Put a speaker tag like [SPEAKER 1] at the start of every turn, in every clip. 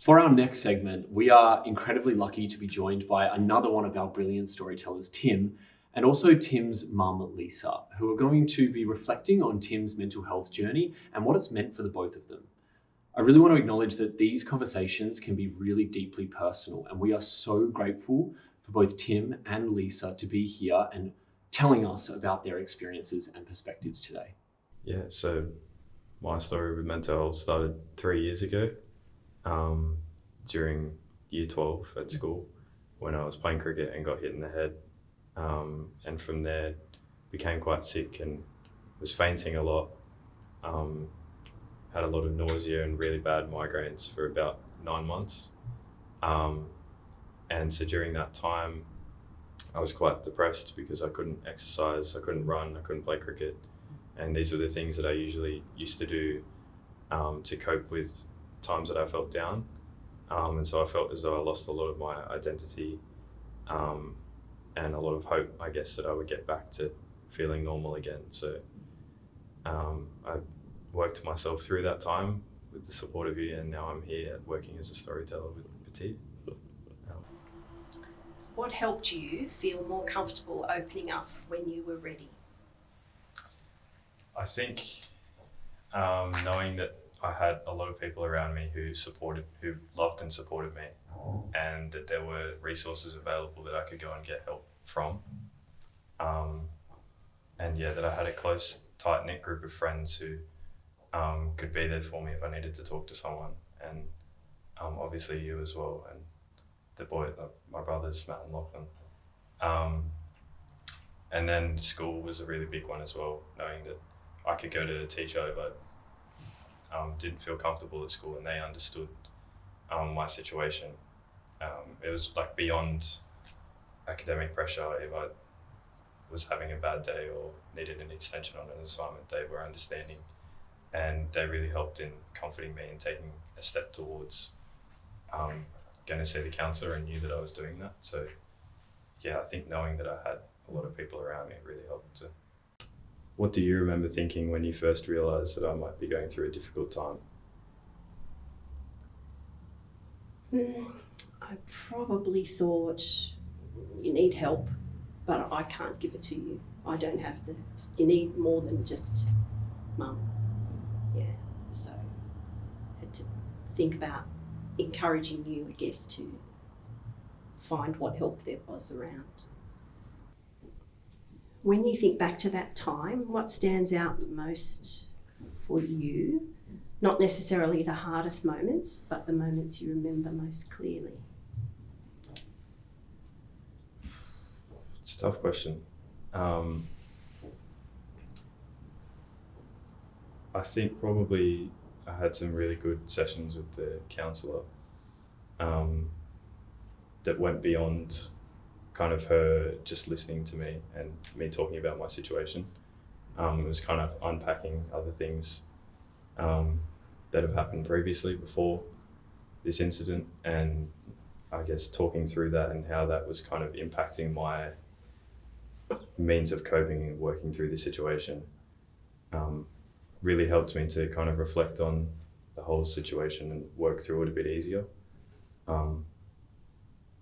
[SPEAKER 1] For our next segment, we are incredibly lucky to be joined by another one of our brilliant storytellers, Tim, and also Tim's mum, Lisa, who are going to be reflecting on Tim's mental health journey and what it's meant for the both of them. I really want to acknowledge that these conversations can be really deeply personal, and we are so grateful for both Tim and Lisa to be here and telling us about their experiences and perspectives today.
[SPEAKER 2] Yeah, so my story with mental health started 3 years ago during year 12 at school when I was playing cricket and got hit in the head. And from there became quite sick and was fainting a lot, had a lot of nausea and really bad migraines for about 9 months. And so during that time, I was quite depressed because I couldn't exercise, I couldn't run, I couldn't play cricket. And these were the things that I usually used to do to cope with times that I felt down. And so I felt as though I lost a lot of my identity and a lot of hope, I guess, that I would get back to feeling normal again. So I worked myself through that time with the support of you, and now I'm here working as a storyteller with batyr.
[SPEAKER 3] What helped you feel more comfortable opening up when you were ready?
[SPEAKER 2] I think knowing that I had a lot of people around me who loved and supported me, and that there were resources available that I could go and get help from. And yeah, that I had a close, tight-knit group of friends who could be there for me if I needed to talk to someone. And obviously you as well, and the boy, my brothers, Matt and Lachlan. And then school was a really big one as well, knowing that I could go to a teacher but didn't feel comfortable at school, and they understood my situation. It was like beyond academic pressure. If I was having a bad day or needed an extension on an assignment, they were understanding, and they really helped in comforting me and taking a step towards going to see the counsellor, and knew that I was doing that. So yeah, I think knowing that I had a lot of people around me really helped too. What do you remember thinking when you first realised that I might be going through a difficult time?
[SPEAKER 3] I probably thought, you need help, but I can't give it to you. I don't have you need more than just mum. Yeah, so I had to think about encouraging you, I guess, to find what help there was around. When you think back to that time, what stands out most for you? Not necessarily the hardest moments, but the moments you remember most clearly.
[SPEAKER 2] It's a tough question. I think probably I had some really good sessions with the counsellor that went beyond kind of her just listening to me and me talking about my situation. It was kind of unpacking other things that have happened previously before this incident, and I guess talking through that and how that was kind of impacting my means of coping and working through the situation. Really helped me to kind of reflect on the whole situation and work through it a bit easier.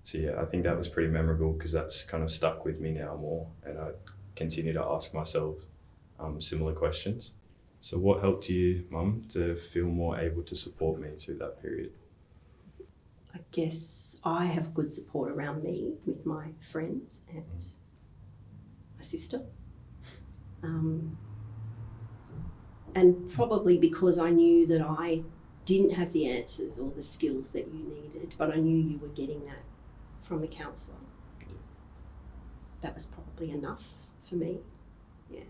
[SPEAKER 2] So yeah, I think that was pretty memorable because that's kind of stuck with me now more, and I continue to ask myself similar questions. So what helped you, Mum, to feel more able to support me through that period?
[SPEAKER 3] I guess I have good support around me with my friends and my sister. And probably because I knew that I didn't have the answers or the skills that you needed, but I knew you were getting that from the counsellor. That was probably enough for me, yeah.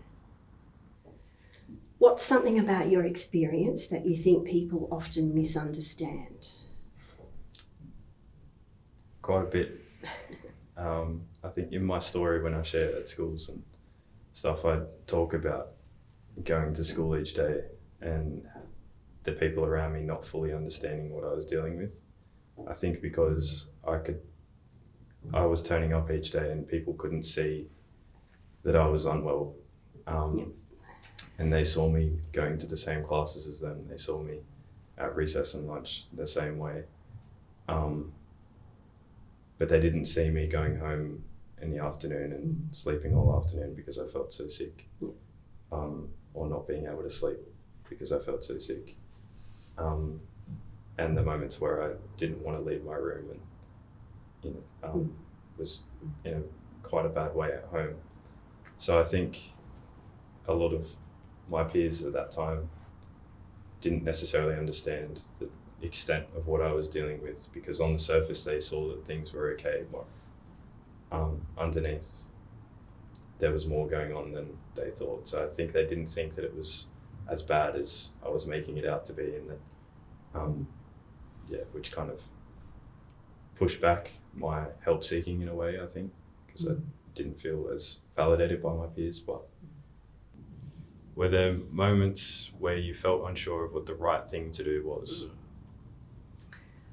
[SPEAKER 3] What's something about your experience that you think people often misunderstand?
[SPEAKER 2] Quite a bit. I think in my story, when I share it at schools and stuff, I talk about going to school each day and the people around me not fully understanding what I was dealing with. I think because I was turning up each day and people couldn't see that I was unwell. And they saw me going to the same classes as them. They saw me at recess and lunch the same way. But they didn't see me going home in the afternoon and sleeping all afternoon because I felt so sick, or not being able to sleep because I felt so sick. And the moments where I didn't want to leave my room and, was in a quite a bad way at home. So I think a lot of my peers at that time didn't necessarily understand the extent of what I was dealing with, because on the surface they saw that things were okay, but underneath there was more going on than they thought. So I think they didn't think that it was as bad as I was making it out to be, and that which kind of pushed back my help seeking in a way, I think, because I didn't feel as validated by my peers. But were there moments where you felt unsure of what the right thing to do was?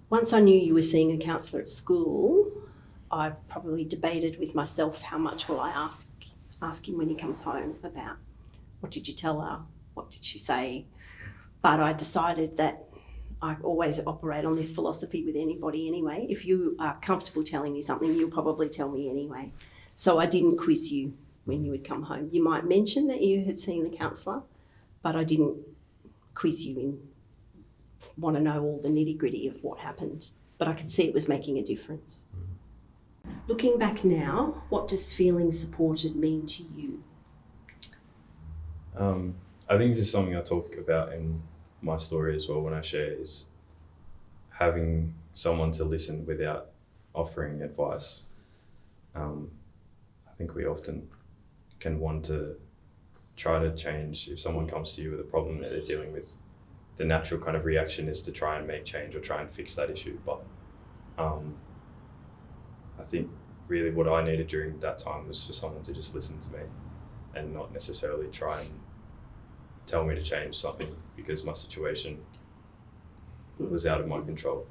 [SPEAKER 3] Once I knew you were seeing a counsellor at school, I probably debated with myself, how much will I ask him when he comes home about what did you tell her, what did she say. But I decided that I always operate on this philosophy with anybody anyway. If you are comfortable telling me something, you'll probably tell me anyway. So I didn't quiz you when you would come home. You might mention that you had seen the counsellor, but I didn't quiz you and want to know all the nitty-gritty of what happened. But I could see it was making a difference. Looking back now, what does feeling supported mean to you?
[SPEAKER 2] I think this is something I talk about in my story as well when I share, is having someone to listen without offering advice. I think we often can want to try to change. If someone comes to you with a problem that they're dealing with, the natural kind of reaction is to try and make change or try and fix that issue. But I think really what I needed during that time was for someone to just listen to me and not necessarily try and tell me to change something, because my situation was out of my control.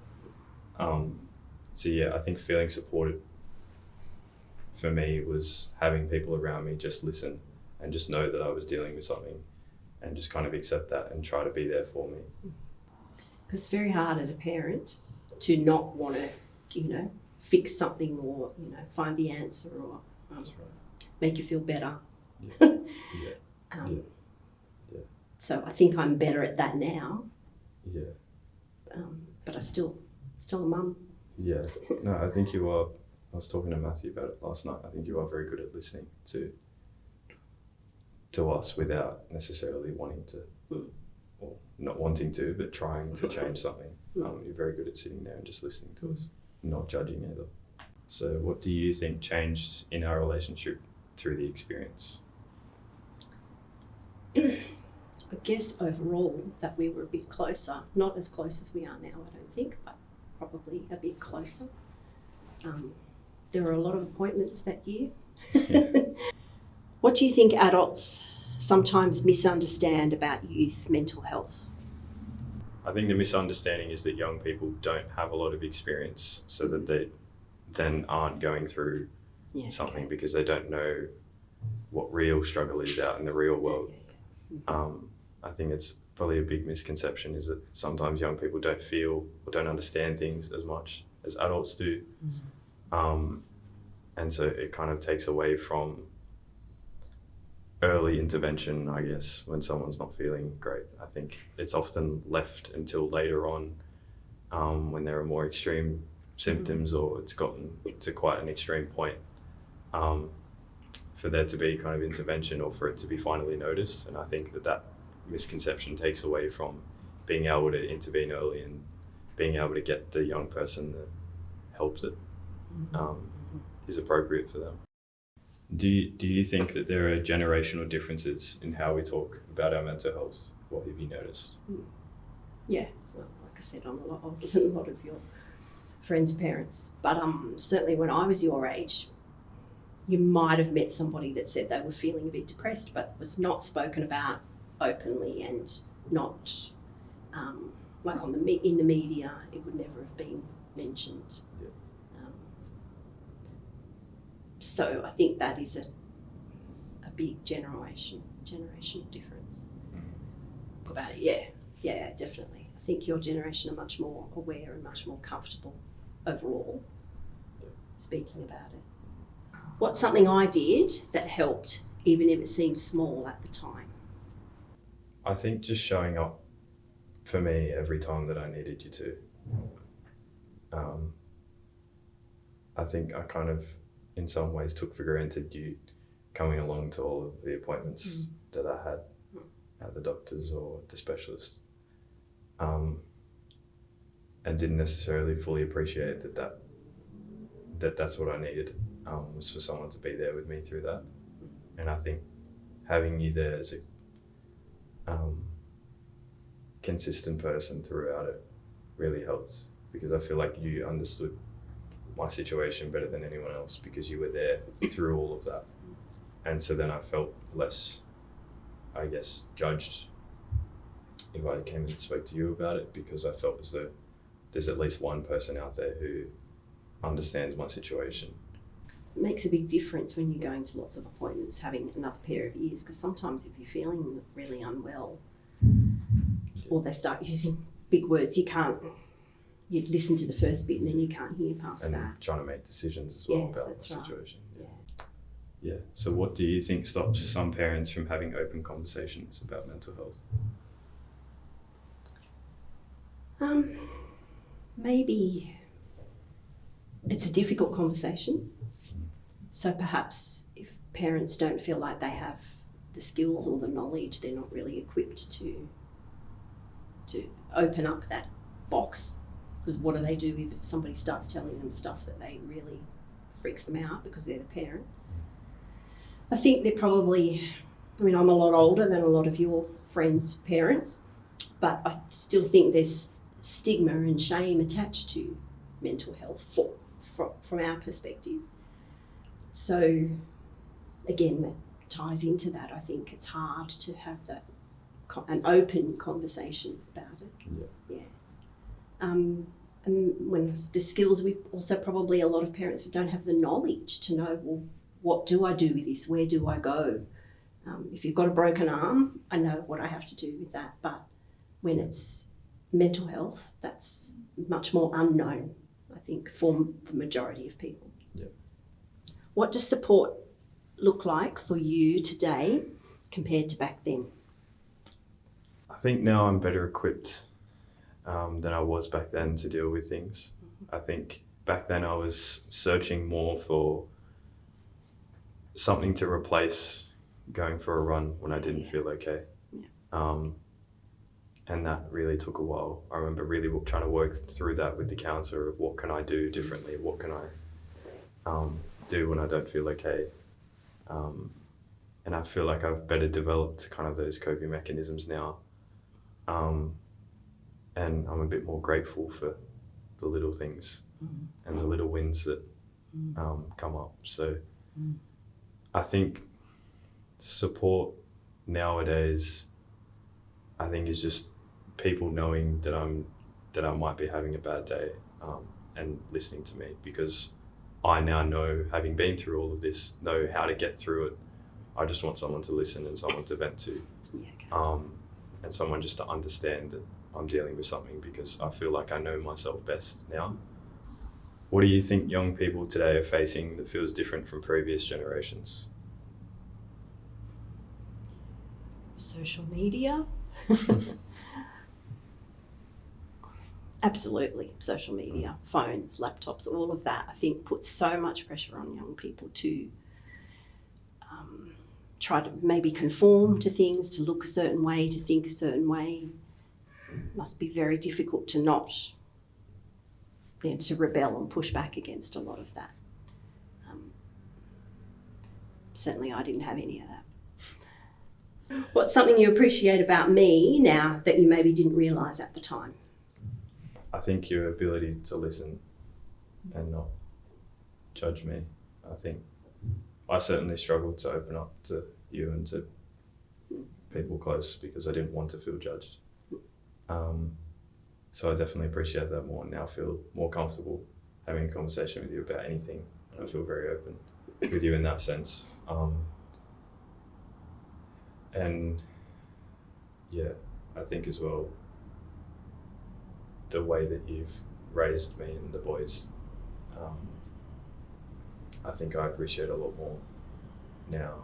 [SPEAKER 2] So yeah, I think feeling supported for me was having people around me just listen and just know that I was dealing with something, and just kind of accept that and try to be there for me.
[SPEAKER 3] Because it's very hard as a parent to not want to, fix something or, find the answer or
[SPEAKER 2] That's right.
[SPEAKER 3] make you feel better.
[SPEAKER 2] Yeah.
[SPEAKER 3] So I think I'm better at that now.
[SPEAKER 2] Yeah.
[SPEAKER 3] But I still a mum.
[SPEAKER 2] Yeah. No, I think you are. I was talking to Matthew about it last night. I think you are very good at listening to us without necessarily wanting to, or not wanting to, but trying to change something. You're very good at sitting there and just listening to us, not judging either. So what do you think changed in our relationship through the experience?
[SPEAKER 3] I guess overall that we were a bit closer, not as close as we are now, I don't think, but probably a bit closer. There were a lot of appointments that year.
[SPEAKER 2] Yeah.
[SPEAKER 3] What do you think adults sometimes misunderstand about youth mental health?
[SPEAKER 2] I think the misunderstanding is that young people don't have a lot of experience, so that they then aren't going through something because they don't know what real struggle is out in the real world. I think it's probably a big misconception, is that sometimes young people don't feel or don't understand things as much as adults do. And so it kind of takes away from early intervention, I guess, when someone's not feeling great. I think it's often left until later on, when there are more extreme symptoms or it's gotten to quite an extreme point, for there to be kind of intervention or for it to be finally noticed. And I think that misconception takes away from being able to intervene early and being able to get the young person the help that is appropriate for them. Do you think that there are generational differences in how we talk about our mental health? What have you noticed?
[SPEAKER 3] Yeah, well, like I said, I'm a lot older than a lot of your friends' parents. But certainly when I was your age, you might have met somebody that said they were feeling a bit depressed, but was not spoken about openly and not like in the media. It would never have been mentioned.
[SPEAKER 2] Yeah.
[SPEAKER 3] So I think that is a big generational difference about it. Yeah, definitely. I think your generation are much more aware and much more comfortable overall speaking about it. What's something I did that helped, even if it seemed small at the time?
[SPEAKER 2] I think just showing up for me every time that I needed you to. I think I kind of, in some ways, took for granted you coming along to all of the appointments that I had at the doctors or the specialist, and didn't necessarily fully appreciate that's what I needed, was for someone to be there with me through that. And I think having you there as a consistent person throughout it really helped, because I feel like you understood my situation better than anyone else because you were there through all of that. And so then I felt less, I guess, judged if I came and spoke to you about it, because I felt as though there's at least one person out there who understands my situation.
[SPEAKER 3] It makes a big difference when you're going to lots of appointments, having another pair of ears, because sometimes if you're feeling really unwell or they start using big words, you listen to the first bit and then you can't hear past
[SPEAKER 2] and
[SPEAKER 3] that.
[SPEAKER 2] Trying to make decisions as well
[SPEAKER 3] Yes,
[SPEAKER 2] about
[SPEAKER 3] that's
[SPEAKER 2] the
[SPEAKER 3] right.
[SPEAKER 2] situation.
[SPEAKER 3] Yeah.
[SPEAKER 2] Yeah. So what do you think stops some parents from having open conversations about mental health?
[SPEAKER 3] Maybe it's a difficult conversation. So perhaps if parents don't feel like they have the skills or the knowledge, they're not really equipped to open up that box. Because what do they do if somebody starts telling them stuff that they really freaks them out because they're the parent? I think they're probably, I'm a lot older than a lot of your friends' parents, but I still think there's stigma and shame attached to mental health from our perspective. So again, that ties into that. I think it's hard to have an open conversation about it. Yeah. And when the skills, we also probably, a lot of parents who don't have the knowledge to know, well, what do I do with this? Where do I go? If you've got a broken arm, I know what I have to do with that. But when it's mental health, that's much more unknown, I think, for the majority of people.
[SPEAKER 2] Yeah.
[SPEAKER 3] What does support look like for you today compared to back then?
[SPEAKER 2] I think now I'm better equipped than I was back then to deal with things. I think back then I was searching more for something to replace going for a run when I didn't feel okay. Yeah. And that really took a while. I remember really trying to work through that with the counsellor of what can I do differently, what can I do when I don't feel okay. And I feel like I've better developed kind of those coping mechanisms now. And I'm a bit more grateful for the little things and the little wins that come up. So I think support nowadays, I think, is just people knowing that I might be having a bad day and listening to me, because I now know, having been through all of this, know how to get through it. I just want someone to listen and someone to vent to, and someone just to understand that I'm dealing with something, because I feel like I know myself best now. What do you think young people today are facing that feels different from previous generations?
[SPEAKER 3] Social media. Absolutely. Social media, phones, laptops, all of that, I think, puts so much pressure on young people to try to maybe conform to things, to look a certain way, to think a certain way. It must be very difficult to not, to rebel and push back against a lot of that. Certainly I didn't have any of that. What's something you appreciate about me now that you maybe didn't realise at the time?
[SPEAKER 2] I think your ability to listen and not judge me. I think I certainly struggled to open up to you and to people close because I didn't want to feel judged. So I definitely appreciate that more, and now feel more comfortable having a conversation with you about anything. And I feel very open with you in that sense. And yeah, I think as well, the way that you've raised me and the boys, I think I appreciate a lot more now,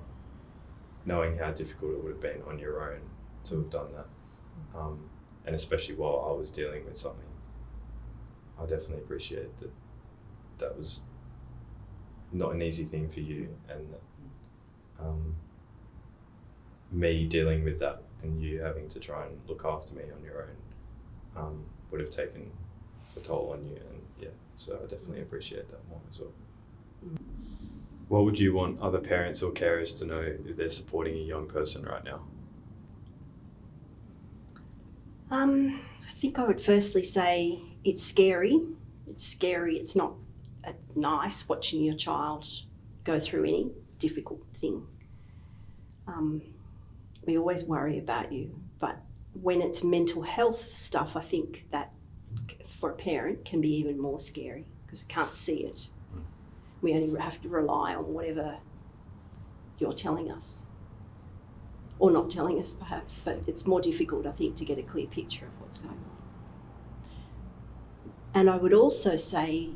[SPEAKER 2] knowing how difficult it would have been on your own to have done that. And especially while I was dealing with something, I definitely appreciate that was not an easy thing for you, and that, me dealing with that and you having to try and look after me on your own would have taken a toll on you, and yeah, so I definitely appreciate that more as well. What would you want other parents or carers to know if they're supporting a young person right now?
[SPEAKER 3] I think I would firstly say it's scary. It's scary. It's not nice watching your child go through any difficult thing. We always worry about you, but when it's mental health stuff, I think that for a parent can be even more scary because we can't see it. We only have to rely on whatever you're telling us, or not telling us perhaps, but it's more difficult, I think, to get a clear picture of what's going on. And I would also say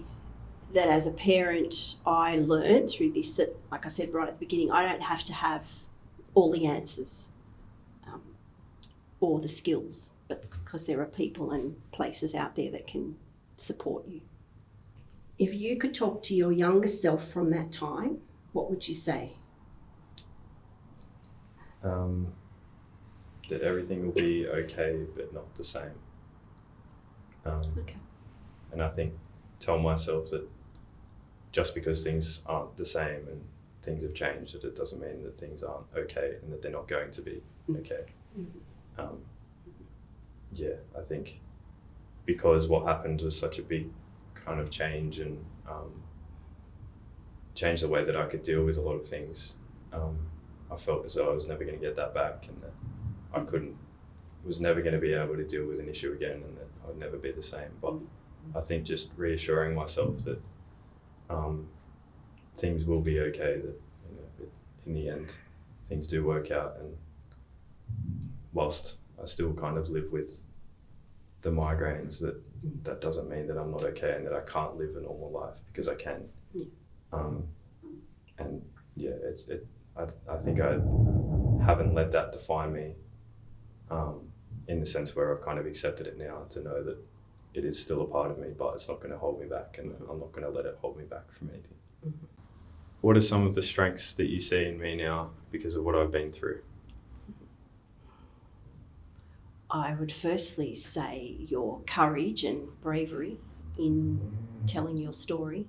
[SPEAKER 3] that as a parent, I learned through this that, like I said right at the beginning, I don't have to have all the answers or the skills, but because there are people and places out there that can support you. If you could talk to your younger self from that time, what would you say?
[SPEAKER 2] That everything will be okay, but not the same.
[SPEAKER 3] Okay.
[SPEAKER 2] And I think tell myself that just because things aren't the same and things have changed, that it doesn't mean that things aren't okay and that they're not going to be okay. Yeah, I think because what happened was such a big kind of change and changed the way that I could deal with a lot of things. I felt as though I was never going to get that back, and that I was never going to be able to deal with an issue again, and that I would never be the same. But I think just reassuring myself that things will be okay, that in the end things do work out, and whilst I still kind of live with the migraines, that doesn't mean that I'm not okay and that I can't live a normal life, because I can. And yeah, I think I haven't let that define me, in the sense where I've kind of accepted it now to know that it is still a part of me, but it's not going to hold me back, and I'm not going to let it hold me back from anything. What are some of the strengths that you see in me now because of what I've been through?
[SPEAKER 3] I would firstly say your courage and bravery in telling your story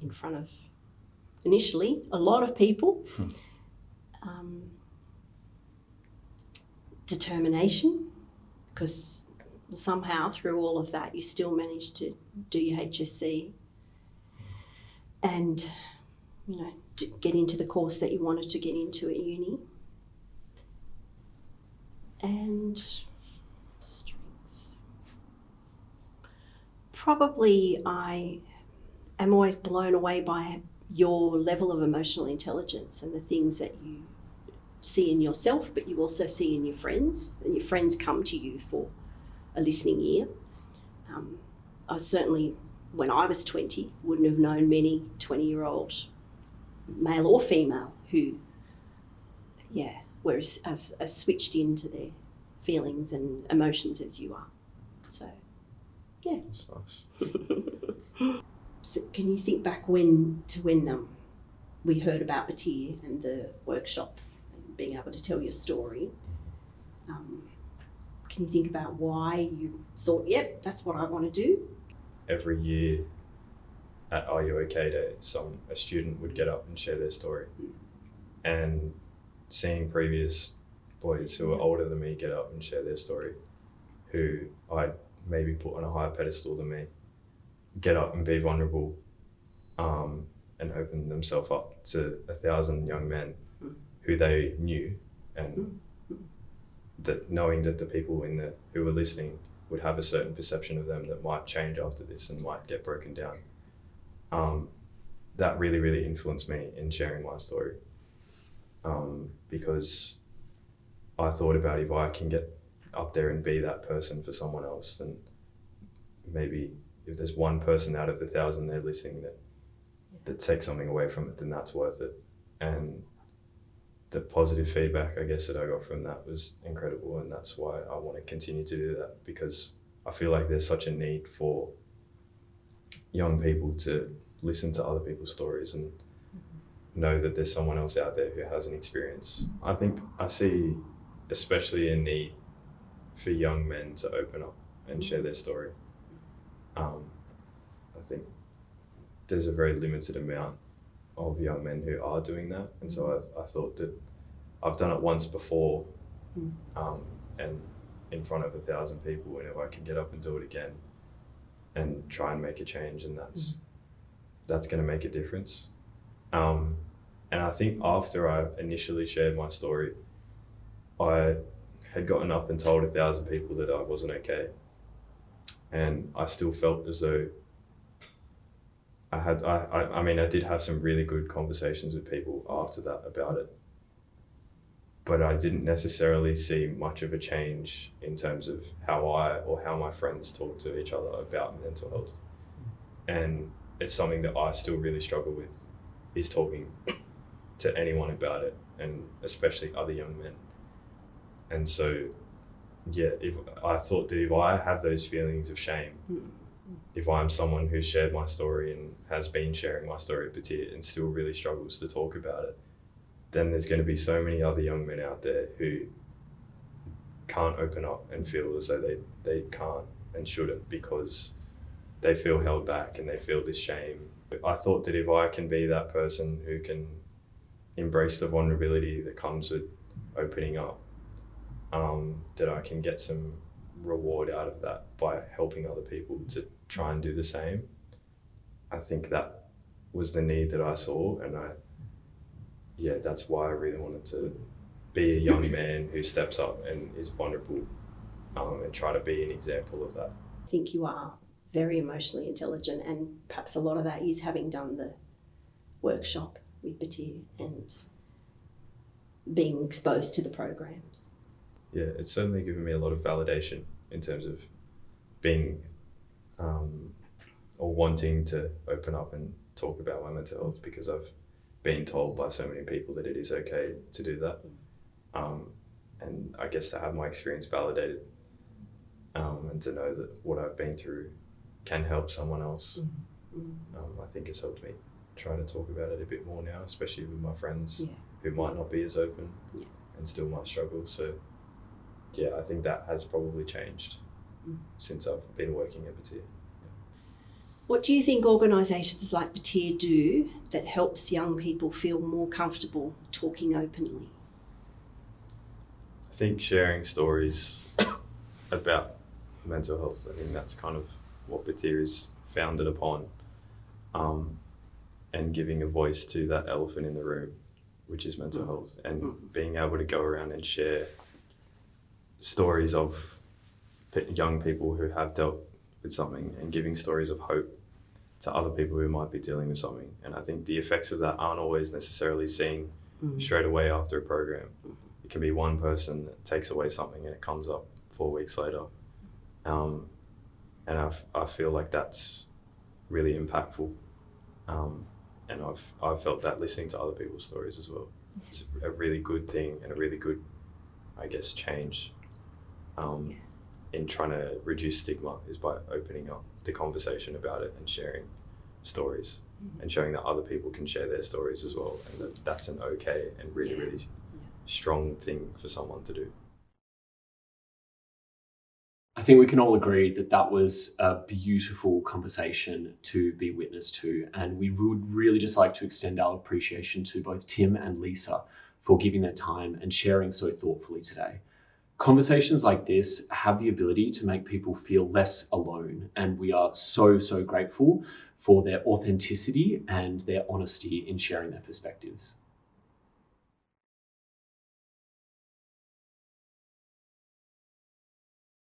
[SPEAKER 3] in front of, initially, a lot of people. Determination, because somehow through all of that you still managed to do your HSC and to get into the course that you wanted to get into at uni. And strengths. Probably I am always blown away by your level of emotional intelligence and the things that you see in yourself, but you also see in your friends, and your friends come to you for a listening ear. I certainly, when I was 20, wouldn't have known many 20-year-old male or female who, were as switched into their feelings and emotions as you are. So, yeah.
[SPEAKER 2] That's nice.
[SPEAKER 3] So can you think back when we heard about batyr and the workshop and being able to tell your story? Can you think about why you thought, yep, that's what I want to do?
[SPEAKER 2] Every year at Are You OK Day, a student would get up and share their story. And seeing previous boys who are older than me get up and share their story, who I'd maybe put on a higher pedestal than me, get up and be vulnerable, and open themselves up to 1,000 young men who they knew, and that knowing that the people who were listening would have a certain perception of them that might change after this and might get broken down. That really, really influenced me in sharing my story, because I thought about if I can get up there and be that person for someone else, then maybe if there's one person out of the 1,000 there listening that takes something away from it, then that's worth it. And the positive feedback, I guess, that I got from that was incredible, and that's why I want to continue to do that, because I feel like there's such a need for young people to listen to other people's stories and know that there's someone else out there who has an experience. I think I see especially a need for young men to open up and share their story. I think there's a very limited amount of young men who are doing that, and so I thought that I've done it once before, and in front of 1,000 people, and if I can get up and do it again and try and make a change, and that's going to make a difference. And I think after I initially shared my story, I had gotten up and told 1,000 people that I wasn't okay, and I still felt as though I did have some really good conversations with people after that about it, but I didn't necessarily see much of a change in terms of how I or how my friends talk to each other about mental health. And it's something that I still really struggle with, is talking to anyone about it, and especially other young men. And so, yeah, I thought that if I have those feelings of shame, if I'm someone who's shared my story and has been sharing my story at batyr and still really struggles to talk about it, then there's going to be so many other young men out there who can't open up and feel as though they can't and shouldn't, because they feel held back and they feel this shame. I thought that if I can be that person who can embrace the vulnerability that comes with opening up, that I can get some reward out of that by helping other people to try and do the same. I think that was the need that I saw, and that's why I really wanted to be a young man who steps up and is vulnerable, and try to be an example of that.
[SPEAKER 3] I think you are very emotionally intelligent, and perhaps a lot of that is having done the workshop with batyr and being exposed to the programs.
[SPEAKER 2] Yeah, it's certainly given me a lot of validation in terms of being or wanting to open up and talk about my mental health, because I've been told by so many people that it is okay to do that. And I guess to have my experience validated, and to know that what I've been through can help someone else, I think it's helped me try to talk about it a bit more now, especially with my friends who might not be as open and still might struggle. So yeah, I think that has probably changed since I've been working at batyr.
[SPEAKER 3] What do you think organisations like batyr do that helps young people feel more comfortable talking openly?
[SPEAKER 2] I think sharing stories about mental health, I think that's kind of what batyr is founded upon, and giving a voice to that elephant in the room, which is mental health, and being able to go around and share stories of young people who have dealt with something, and giving stories of hope to other people who might be dealing with something. And I think the effects of that aren't always necessarily seen straight away after a program. It can be one person that takes away something and it comes up 4 weeks later. And I feel like that's really impactful. And I've felt that listening to other people's stories as well. It's a really good thing, and a really good, I guess, change in trying to reduce stigma, is by opening up the conversation about it and sharing stories, and showing that other people can share their stories as well, and that that's an okay and really strong thing for someone to do.
[SPEAKER 1] I think we can all agree that that was a beautiful conversation to be witness to, and we would really just like to extend our appreciation to both Tim and Lisa for giving their time and sharing so thoughtfully today. Conversations like this have the ability to make people feel less alone, and we are so grateful for their authenticity and their honesty in sharing their perspectives.